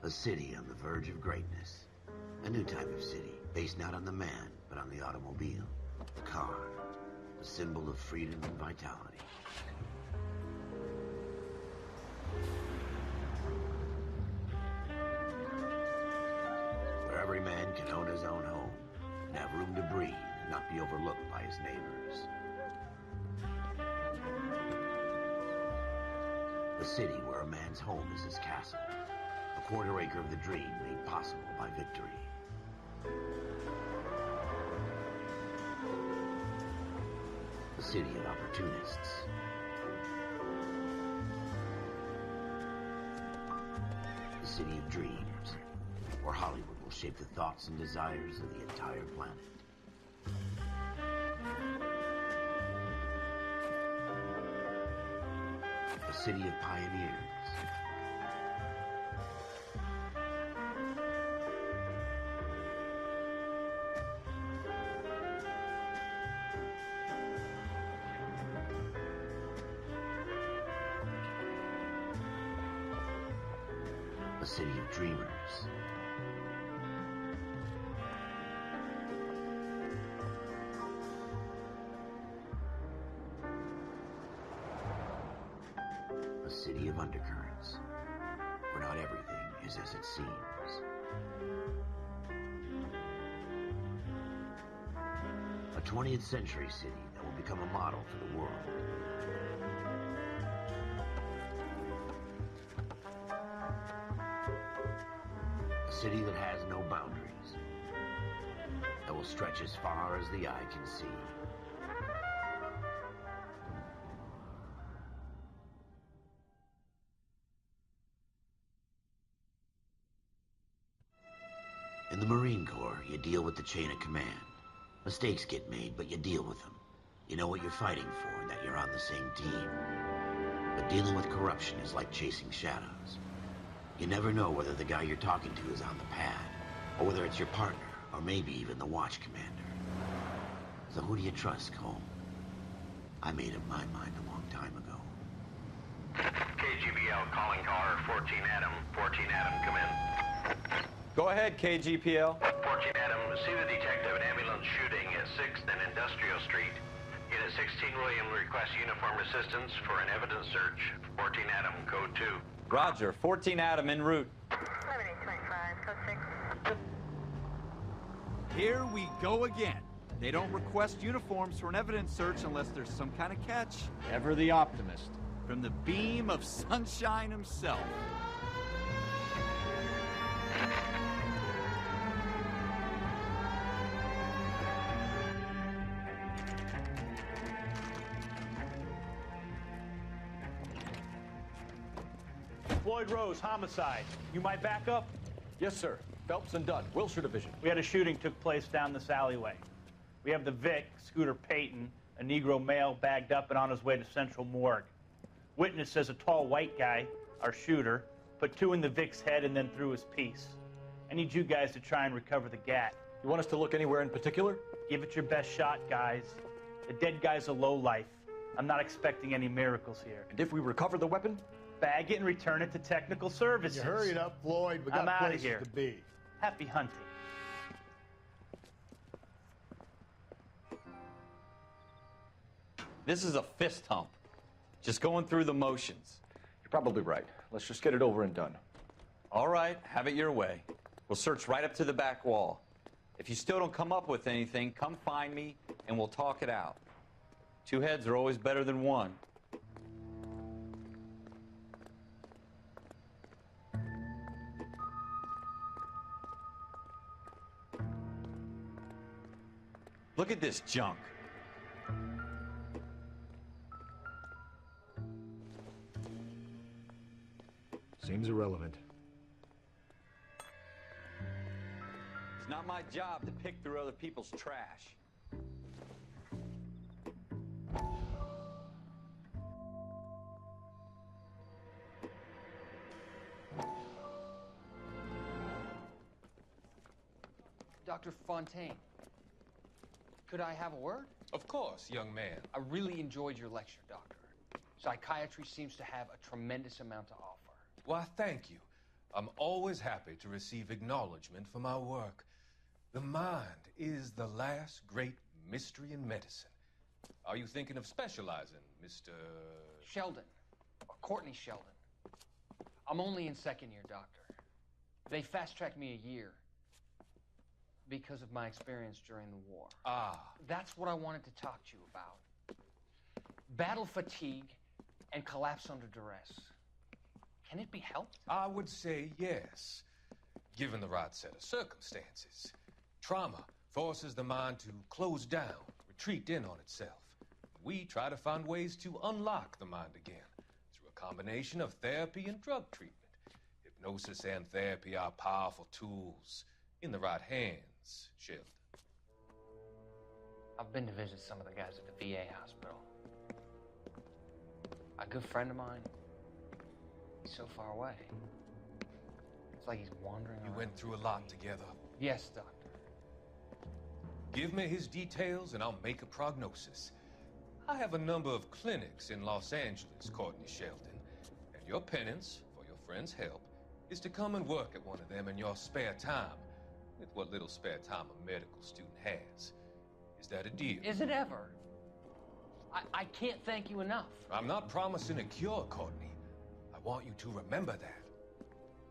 A city on the verge of greatness. A new type of city, based not on the man, but on the automobile. The car. The symbol of freedom and vitality. Where every man can own his own home, and have room to breathe, and not be overlooked by his neighbors. A city where a man's home is his castle. A quarter acre of the dream made possible by victory. A city of opportunists. A city of dreams, where Hollywood will shape the thoughts and desires of the entire planet. A city of pioneers. A city of dreamers. A city of undercurrents, where not everything is as it seems. A 20th century city that will become a model for the world. A city that has no boundaries, that will stretch as far as the eye can see. In the Marine Corps, you deal with the chain of command. Mistakes get made, but you deal with them. You know what you're fighting for and that you're on the same team. But dealing with corruption is like chasing shadows. You never know whether the guy you're talking to is on the pad, or whether it's your partner, or maybe even the watch commander. So who do you trust, Cole? I made up my mind a long time ago. KGBL calling car 14 Adam. 14 Adam, come in. Go ahead, KGPL. 14 Adam, see the detective, an ambulance shooting at 6th and Industrial Street. Unit 16 William requests uniform assistance for an evidence search. 14 Adam, code 2. Roger, 14 Adam en route. 7825, code 6. Here we go again. They don't request uniforms for an evidence search unless there's some kind of catch. Ever the optimist. From the beam of sunshine himself. Floyd Rose, homicide. You might back up? Yes, sir. Phelps and Dunn, Wilshire Division. We had a shooting took place down this alleyway. We have the Vic, Scooter Payton, a Negro male bagged up and on his way to Central Morgue. Witness says a tall white guy, our shooter, put 2 in the Vic's head and then threw his piece. I need you guys to try and recover the gat. You want us to look anywhere in particular? Give it your best shot, guys. The dead guy's a lowlife. I'm not expecting any miracles here. And if we recover the weapon? Bag it and return it to technical services. You hurry it up, Floyd. We got I'm outta places here. to be. Happy hunting. This is a fist hump. Just going through the motions. You're probably right. Let's just get it over and done. All right, have it your way. We'll search right up to the back wall. If you still don't come up with anything, come find me and we'll talk it out. 2 heads are always better than 1. Look at this junk. Seems irrelevant. It's not my job to pick through other people's trash. Dr. Fontaine, could I have a word? Of course, young man. I really enjoyed your lecture, Doctor. Psychiatry seems to have a tremendous amount to offer. Why, thank you. I'm always happy to receive acknowledgement for my work. The mind is the last great mystery in medicine. Are you thinking of specializing, Mr. Sheldon, or Courtney Sheldon. I'm only in second year, Doctor. They fast-tracked me a year because of my experience during the war. Ah. That's what I wanted to talk to you about. Battle fatigue and collapse under duress. Can it be helped? I would say yes, given the right set of circumstances. Trauma forces the mind to close down, retreat in on itself. We try to find ways to unlock the mind again through a combination of therapy and drug treatment. Hypnosis and therapy are powerful tools in the right hands, Sheldon. I've been to visit some of the guys at the VA hospital. A good friend of mine, he's so far away. It's like he's wandering around. You went through a lot together. Yes, Doctor. Give me his details and I'll make a prognosis. I have a number of clinics in Los Angeles, Courtney Sheldon, and your penance for your friend's help is to come and work at one of them in your spare time, with what little spare time a medical student has. Is that a deal? Is it ever? I can't thank you enough. I'm not promising a cure, Courtney. I want you to remember that.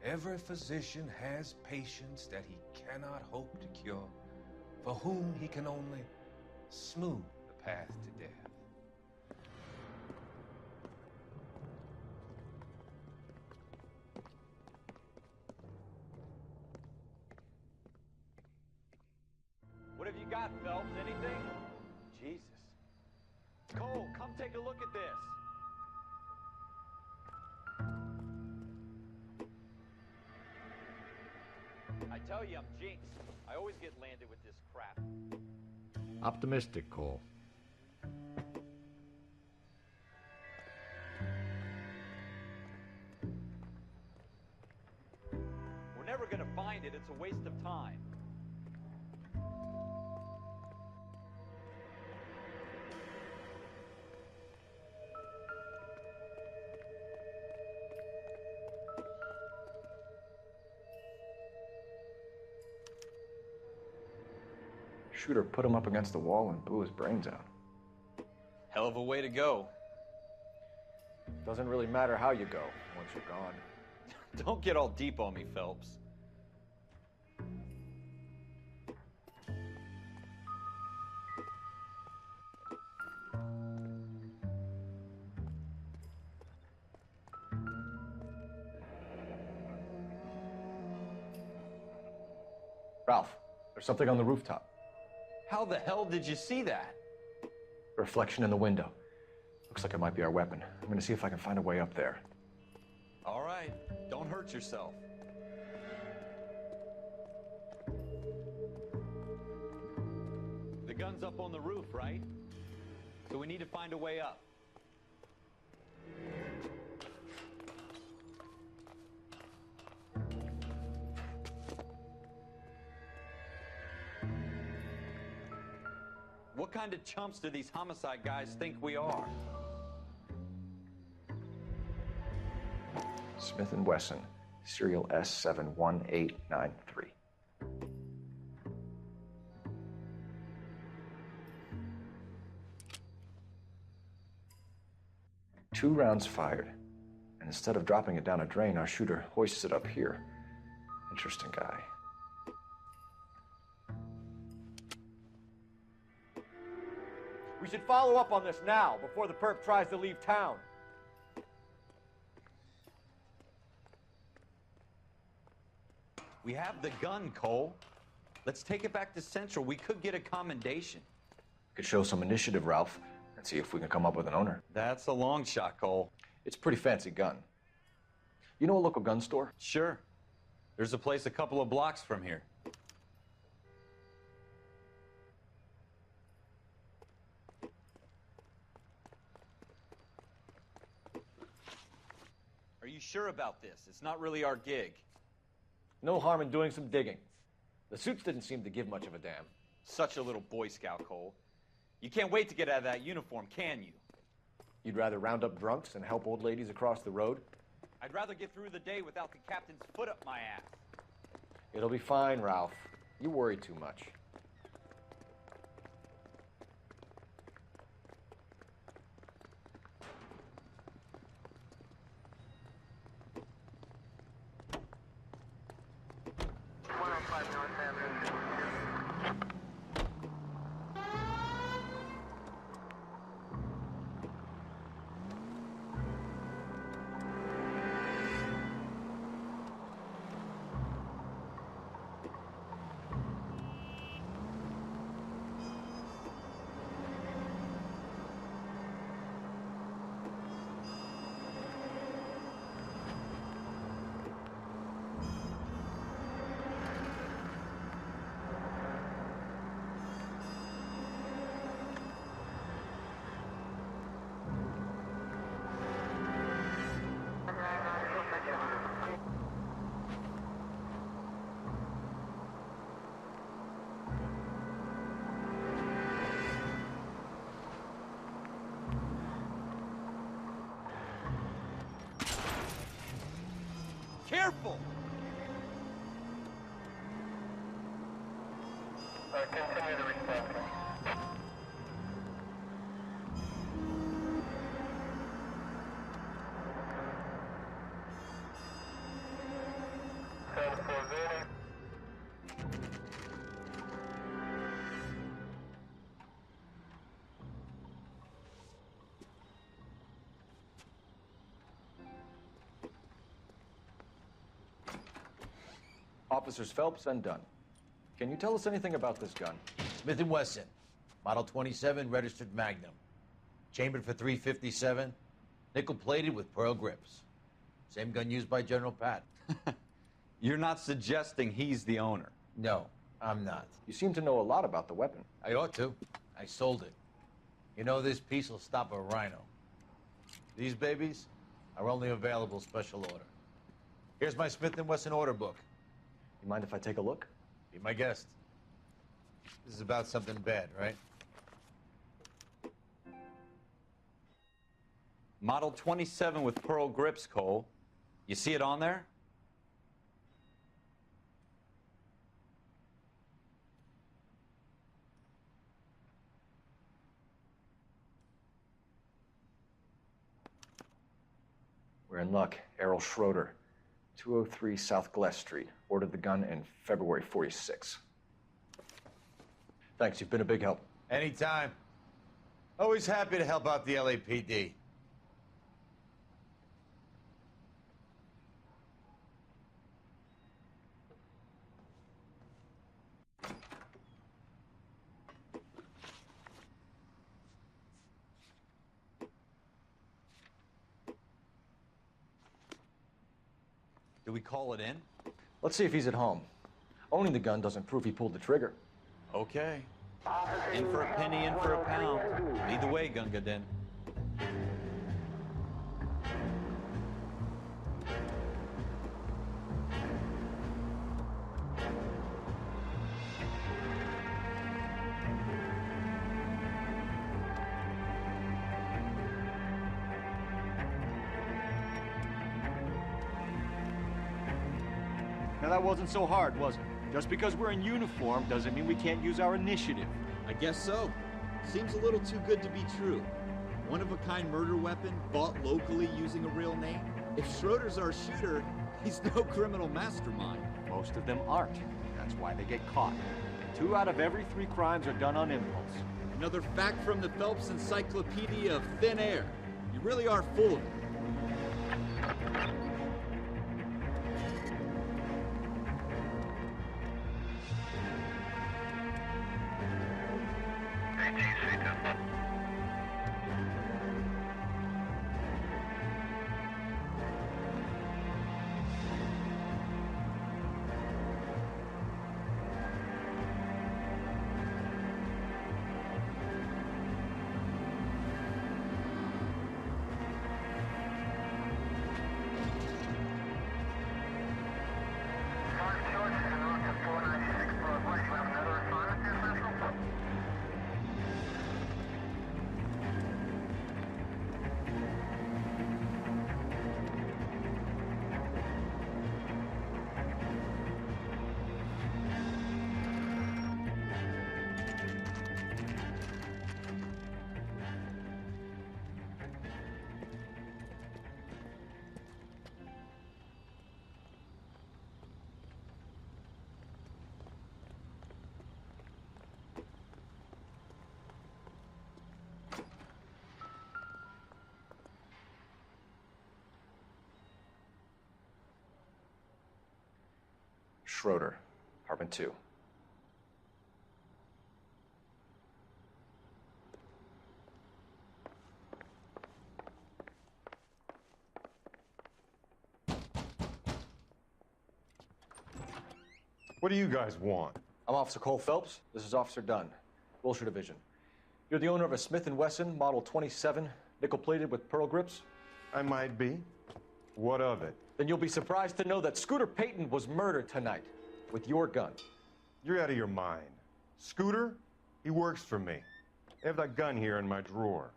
Every physician has patients that he cannot hope to cure, for whom he can only smooth the path to death. What have you got, Phelps? Anything? Jesus. Cole, come take a look at this. I tell you, I'm jinxed. I always get landed with this crap. Optimistic, Cole. We're never gonna find it. It's a waste of time. Shooter put him up against the wall and blew his brains out. Hell of a way to go. Doesn't really matter how you go once you're gone. Don't get all deep on me, Phelps. Ralph, there's something on the rooftop. How the hell did you see that? A reflection in the window. Looks like it might be our weapon. I'm gonna see if I can find a way up there. All right, don't hurt yourself. The gun's up on the roof, right? So we need to find a way up. What kind of chumps do these homicide guys think we are? Smith & Wesson, serial S71893. 2 rounds fired. And instead of dropping it down a drain, our shooter hoists it up here. Interesting guy. We should follow up on this now, before the perp tries to leave town. We have the gun, Cole. Let's take it back to Central. We could get a commendation. Could show some initiative, Ralph, and see if we can come up with an owner. That's a long shot, Cole. It's a pretty fancy gun. You know a local gun store? Sure. There's a place a couple of blocks from here. Are you sure about this? It's not really our gig. No harm in doing some digging. The suits didn't seem to give much of a damn. Such a little Boy Scout, Cole. You can't wait to get out of that uniform, can you? You'd rather round up drunks and help old ladies across the road? I'd rather get through the day without the captain's foot up my ass. It'll be fine, Ralph. You worry too much. Careful! Continue the response. Officers Phelps and Dunn. Can you tell us anything about this gun? Smith & Wesson, Model 27, registered Magnum. Chambered for .357, nickel-plated with pearl grips. Same gun used by General Pat. You're not suggesting he's the owner? No, I'm not. You seem to know a lot about the weapon. I ought to. I sold it. You know, this piece will stop a rhino. These babies are only available special order. Here's my Smith & Wesson order book. You mind if I take a look? Be my guest. This is about something bad, right? Model 27 with pearl grips, Cole. You see it on there? We're in luck. Errol Schroeder, 203 South Glass Street. Ordered the gun in February '46. Thanks, you've been a big help. Anytime. Always happy to help out the LAPD. Do we call it in? Let's see if he's at home. Owning the gun doesn't prove he pulled the trigger. Okay. In for a penny, in for a pound. Lead the way, Gunga Din. Now that wasn't so hard, was it? Just because we're in uniform doesn't mean we can't use our initiative. I guess so. Seems a little too good to be true. One-of-a-kind murder weapon bought locally using a real name? If Schroeder's our shooter, he's no criminal mastermind. Most of them aren't. That's why they get caught. 2 out of every 3 crimes are done on impulse. Another fact from the Phelps Encyclopedia of Thin Air. You really are full of it. Schroeder, apartment 2. What do you guys want? I'm Officer Cole Phelps. This is Officer Dunn, Wilshire Division. You're the owner of a Smith & Wesson Model 27, nickel-plated with pearl grips? I might be. What of it? Then you'll be surprised to know that Scooter Payton was murdered tonight with your gun. You're out of your mind. Scooter? He works for me. I have that gun here in my drawer.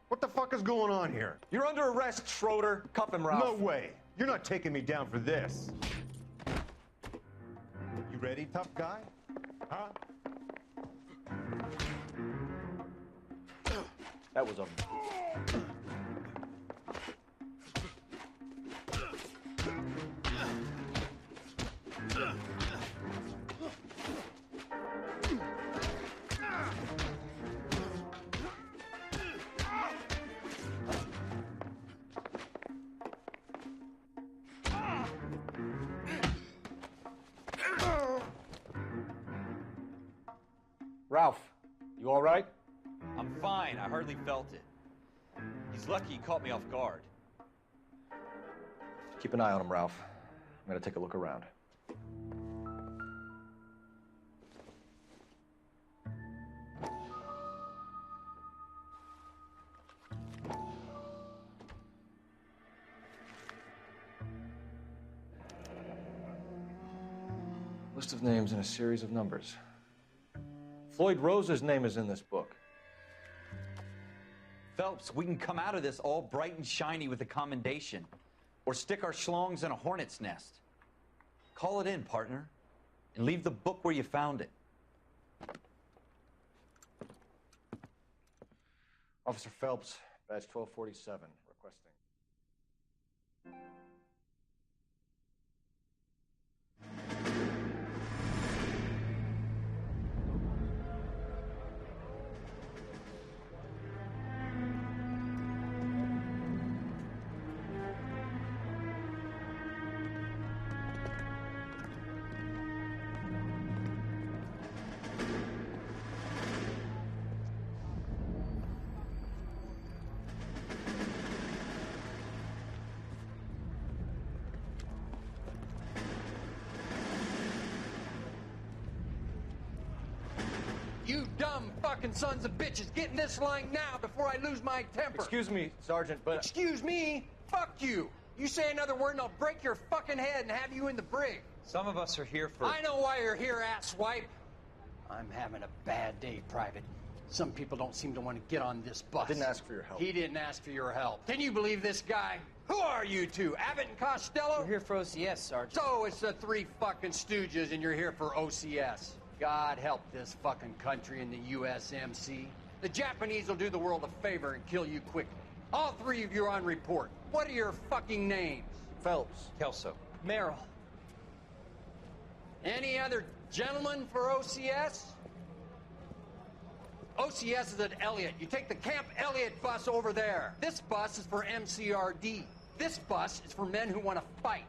What the fuck is going on here? You're under arrest, Schroeder. Cuff him, Ralph. No way. You're not taking me down for this. You ready, tough guy? Huh? That was a... Ralph, you all right? I'm fine. I hardly felt it. He's lucky he caught me off guard. Keep an eye on him, Ralph. I'm gonna take a look around. List of names and a series of numbers. Floyd Rose's name is in this book. Phelps, we can come out of this all bright and shiny with a commendation. Or stick our schlongs in a hornet's nest. Call it in, partner. And leave the book where you found it. Officer Phelps, badge 1247, requesting. You dumb fucking sons of bitches, get in this line now before I lose my temper. Excuse me, Sergeant, but... Excuse me? Fuck you. You say another word and I'll break your fucking head and have you in the brig. Some of us are here for... I know why you're here, asswipe. I'm having a bad day, Private. Some people don't seem to want to get on this bus. Didn't ask for your help. He didn't ask for your help. Can you believe this guy? Who are you two? Abbott and Costello? We're here for OCS, Sergeant. So it's the three fucking stooges and you're here for OCS. God help this fucking country and the USMC. The Japanese will do the world a favor and kill you quickly. All three of you are on report. What are your fucking names? Phelps. Kelso. Merrill. Any other gentlemen for OCS? OCS is at Elliott. You take the Camp Elliott bus over there. This bus is for MCRD. This bus is for men who want to fight.